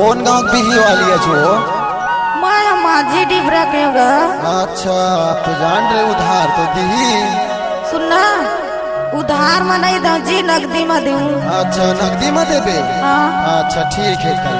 कौन गांव की बिही वाली है जो? मैं माझी डिबरा के गा। अच्छा आप तो जान रहे उधार तो दी। सुनना उधार में नहीं दाजी नकदी में दूं। अच्छा नकदी में देबे? हाँ। अच्छा ठीक है कल।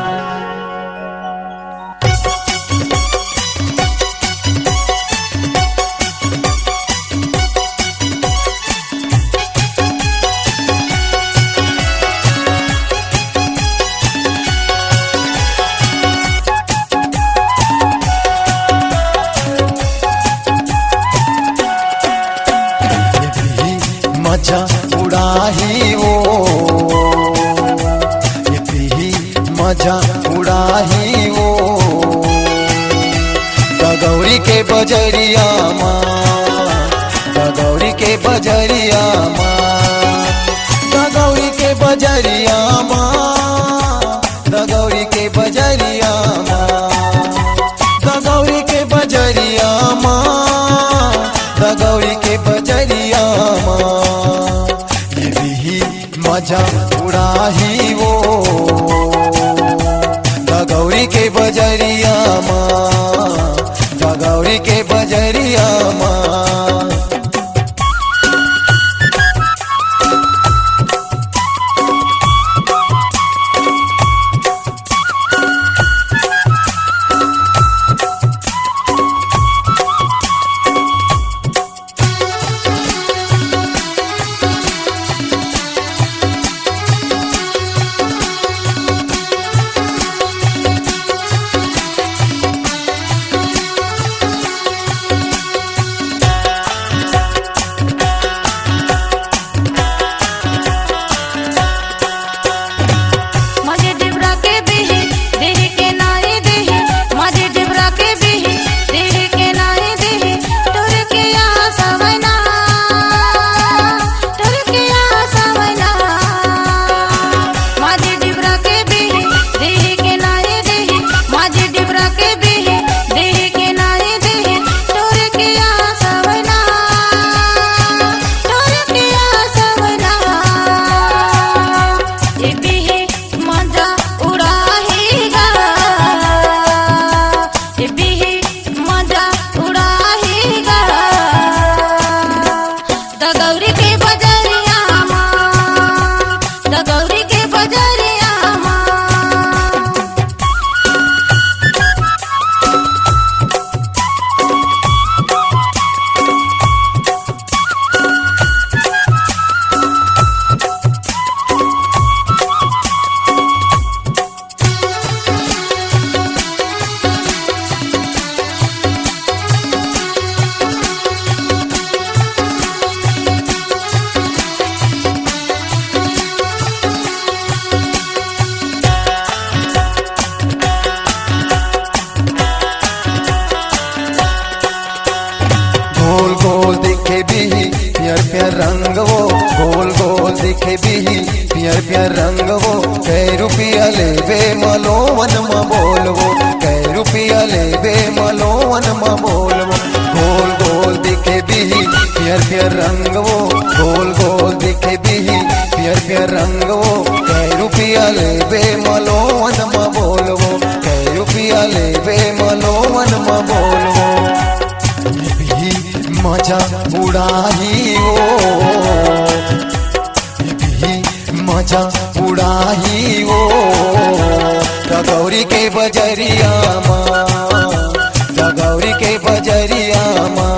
मजा उड़ाही वो ये भी मजा उड़ाही वो गगौरी के बजरिया माँ गगौरी के बजरिया माँ गगौरी के बजरिया माँ गगौरी के बजरिया माँ गगौरी के बजरिया माँ गगौरी के बजरिया माँ मजा उड़ाही वो गगौरी के बजरिया माँ गगौरी के बजरिया माँ। गोल गोल दिखे भी प्यार प्यार रंग वो गोल गोल दिखे भी प्यार प्यार रंग वो कै रुपया ले बे मलोवन म बोलवो कै रुपया ले बे मलोवन म बोलवो गोल गोल दिखे भी प्यार प्यार रंग वो गोल गोल दिखे भी प्यार प्यार रंग वो कै रुपया ले बे मलोवन म बोलवो कै रुपया ले बे मलोवन म बोलवो मजा उड़ाही वो भी मजा उड़ाही वो गगौरी के बजरिया माँ गगौरी के बजरिया माँ।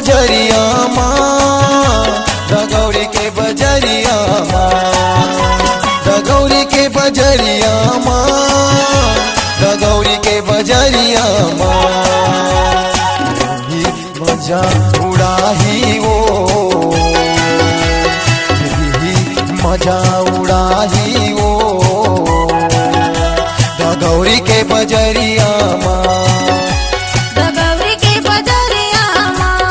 बजरिया माँ, दगौरी के बजरिया माँ, दगौरी के बजरिया माँ, दगौरी के बजरिया माँ। यही मजा उड़ाही वो, यही मजा उड़ाही वो, दगौरी के बजरिया माँ, दगौरी के बजरिया माँ,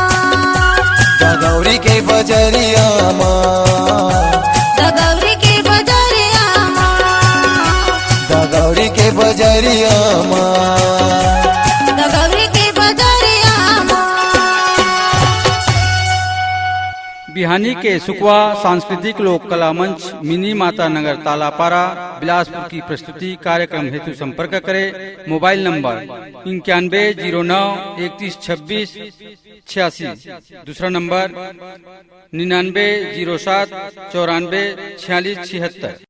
दगौरी के बजरिया माँ, दगौरी के बजरिया माँ, दगौरी के बजरिया माँ। दगौरी के बजरिया माँ। बिहानी के सुकवा सांस्कृतिक लोक कला मंच मिनी माता नगर तालापारा बिलासपुर की प्रस्तुति कार्यक्रम हेतु संपर्क करें। Mobile number 9109312686। दूसरा नंबर 9907944676।